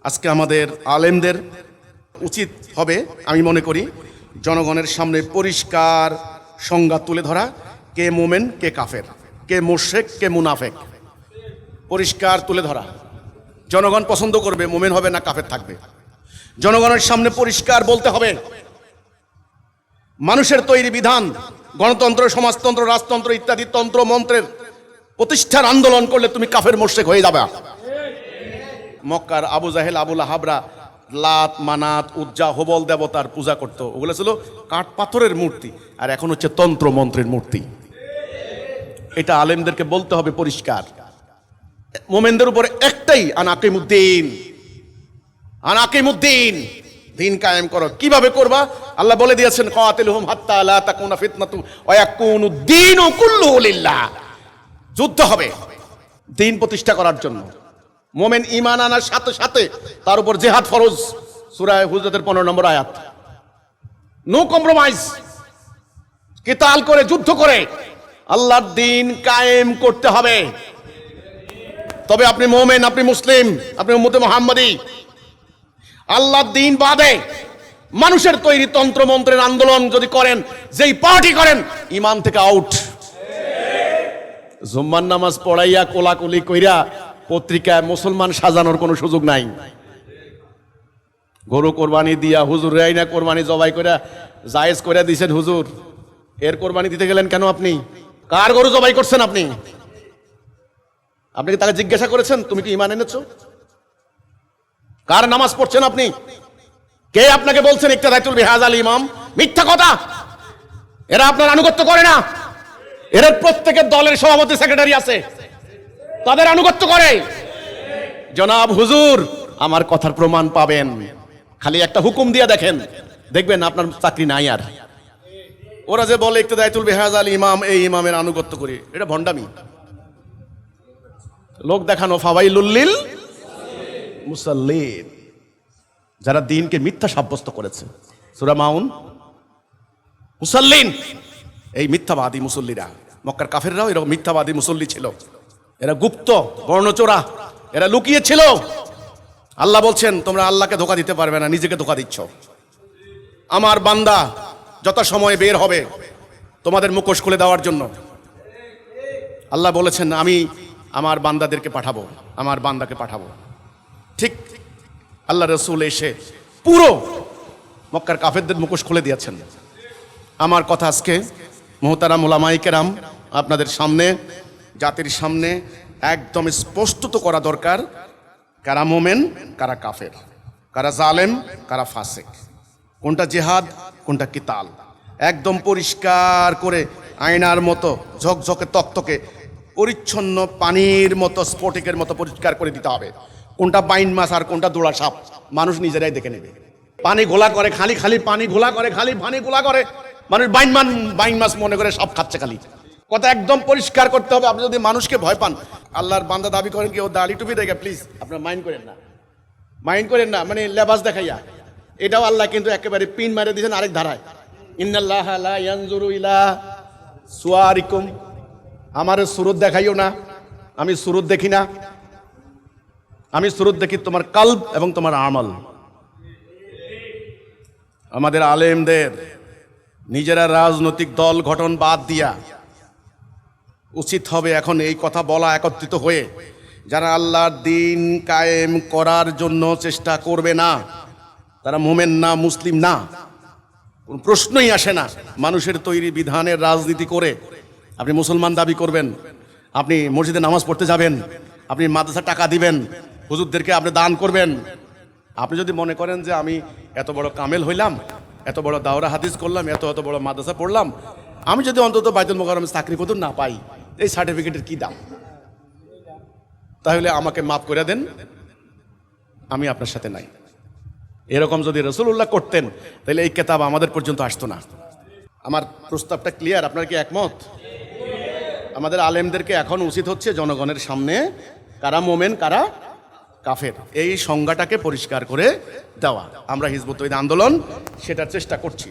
আজকে আমাদের আলেমদের উচিত হবে, আমি মনে করি, জনগণের সামনে পরিষ্কার সংজ্ঞা তুলে ধরা, কে মোমেন কে কাফের, কে মুশরিক কে মুনাফেক, পরিষ্কার তুলে ধরা। জনগণ পছন্দ করবে মোমেন হবে না কাফের থাকবে। জনগণের সামনে পরিষ্কার বলতে হবে, মানুষের তৈরি বিধান, গণতন্ত্র, সমাজতন্ত্র, রাজতন্ত্র ইত্যাদি তন্ত্র মন্ত্রের প্রতিষ্ঠার আন্দোলন করলে তুমি কাফের মুশরিক হয়ে যাবে। মক্কার আবু জাহেল, আবু লাহাবরা লাত, মানাত, উজ্জা, হবল দেবতার পূজা করত। ওগুলো ছিল কাঠ পাথরের মূর্তি, আর এখন হচ্ছে তন্ত্র মন্ত্রের মূর্তি। এটা আলেমদেরকে বলতে হবে পরিষ্কার। মোমেনদের উপরে একটাই, আনাকিমুদ্দিন, আনাকিমুদ্দিন, দিন কায়েম করো। কিভাবে করবা? আল্লাহ বলে দিয়েছেন, কাতিলহুম হাত্তা লা তাকুনা ফিতনাতু ওয়া ইয়াকুনুদ দীনু কুল্লুহু লিল্লাহ। যুদ্ধ হবে দিন প্রতিষ্ঠা করার জন্য। মোমেন ঈমান আনার সাথে সাথে তার উপর জিহাদ ফরজ। সূরা হুজরাতের 15 নম্বর আয়াত। নো কম্প্রোমাইজ, কিতাল করে, যুদ্ধ করে আল্লাহর দ্বীন কায়েম করতে হবে। তবে আপনি মোমেন, আপনি মুসলিম, আপনি উম্মতে মুহাম্মাদি। আল্লাহর দ্বীন বাদে মানুষের তৈরি তন্ত্র মন্ত্রের আন্দোলন যদি করেন, যেই পার্টি করেন, ঈমান থেকে আউট। জুম্মার নামাজ পড়াইয়া কোলাকুলি কইরা পত্রিকায় মুসলমান সাজানোর কোনো সুযোগ নাই। গরু কোরবানি দিয়া হুজুর রাইনা কোরবানি জবাই করে জায়েজ করে দিয়েছেন হুজুর, এর কোরবানি দিতে গেলেন কেন? আপনি কার গরু জবাই করছেন? আপনি কি তাকে জিজ্ঞাসা করেছেন তুমি কি ঈমান এনেছো? কার নামাজ পড়ছেন আপনি? কে আপনাকে বলছেন ইক্তাদাতুল বিহাযাল ইমাম? মিথ্যা কথা। এরা আপনার আনুগত্য করে না। এর প্রত্যেকের দলের সভাপতি, সেক্রেটারি আছে, তাদের আনুগত্য করে। জনাব হুজুর, আমার কথার প্রমাণ পাবেন, খালি একটা হুকুম দিয়ে দেখেন, দেখবেন আপনার চাকরি নাই আর। ওরা যে বলে ইক্তাদাতুল বিহাযাল ইমাম, এই ইমামের আনুগত্য করি, এটা ভণ্ডামি, লোক দেখানো। ফাওয়াইলুল লিল মুসাল্লিন, যারা দ্বীনকে মিথ্যা সাব্যস্ত করেছে। সূরা মাউন। মুসাল্লিন, এই মিথ্যাবাদী মুসল্লিরা। মক্কার কাফেররাও এরকম মিথ্যাবাদী মুসল্লি ছিল। এরা গুপ্ত, বর্ণচোরা, এরা লুকিয়ে ছিল। আল্লাহ বলছেন, তোমরা আল্লাহকে ধোঁকা দিতে পারবে না, নিজেকে ধোঁকা দিচ্ছ। আমার বান্দা যত সময় বের হবে তোমাদের মুখোশ খুলে দেওয়ার জন্য, আল্লাহ বলেছেন, আমি আমার বান্দাদেরকে পাঠাবো, আমার বান্দাকে পাঠাবো। ঠিক আল্লাহ রাসূল এসে পুরো মক্কার কাফেরদের মুখোশ খুলে দিয়েছেন। আমার কথা আজকে মুহতারাম উলামায়ে কেরাম আপনাদের সামনে, জাতির সামনে একদম স্পষ্ট করা দরকার, কারা মোমেন, কারা কাফের, কারা জালেম, কারা ফাসিক, কোনটা জিহাদ, কোনটা কিতাল, একদম পরিষ্কার করে আয়নার মতো ঝকঝকে তকতকে পরিচ্ছন্ন পানির মতো স্ফটিকের মতো পরিষ্কার করে দিতে হবে। কোনটা বাইন মাছ আর কোনটা দোলা সাপ মানুষ নিজেরাই দেখে নেবে। পানি ঘোলা করে, খালি খালি পানি ঘোলা করে, খালি পানি ঘোলা করে, মানুষ বাইন মাছ মনে করে সব খাচ্ছে। খালি কথা একদম পরিষ্কার করতে হবে। আপনি যদি মানুষকে ভয় পান, আল্লাহর বান্দা দাবি করেন কি ও দাড়ি টুপি দেখে, প্লিজ আপনার মাইন্ড করেন না, মাইন্ড করেন না, মানে লেবাস দেখাইয়া। এটাও আল্লাহ কিন্তু একেবারে পিন মারে দিয়েছেন আরেক ধারায়, ইন্নাল্লাহা লা ইয়ানজুরু ইলা সুয়ারিকুম, আমার সুরত দেখাইও না, আমি সুরত দেখি না, আমি সুরত দেখি তোমার কলব এবং তোমার আমল। আমাদের আলেমদের নিজেরা রাজনৈতিক দল গঠন বাদ দিয়া উচিত হবে এখন এই কথা বলা, একত্রিত হয়ে, যারা আল্লাহর দ্বীন কায়েম করার জন্য চেষ্টা করবে না, তারা মোমেন না, মুসলিম না, কোনো প্রশ্নই আসে না। মানুষের তৈরি বিধানের রাজনীতি করে আপনি মুসলমান দাবি করবেন, আপনি মসজিদে নামাজ পড়তে যাবেন, আপনি মাদ্রাসা টাকা দিবেন, হুজুরদেরকে আপনি দান করবেন। আপনি যদি মনে করেন যে আমি এত বড় কামেল হইলাম, এত বড় দাওরা হাদিস করলাম, এত বড় মাদ্রাসা পড়লাম, আমি যদি অন্তত বাইতুল মোকাররমে চাকরি পত্র না পাই, এই সার্টিফিকেটের কি দাম? তাহলে আমাকে মাফ করে দেন, আমি আপনার সাথে নাই। এরকম যদি রাসূলুল্লাহ করতেন, তাহলে এই কিতাব আমাদের পর্যন্ত আসতো না। আমার প্রস্তাবটা ক্লিয়ার? আপনার কি একমত? আমাদের আলেমদেরকে এখন উচিত হচ্ছে জনগণের সামনে কারা মোমেন, কারা কাফের, এই সংজ্ঞাটাকে পরিষ্কার করে দেওয়া। আমরা হিজবুত তৌহিদ আন্দোলন সেটার চেষ্টা করছি।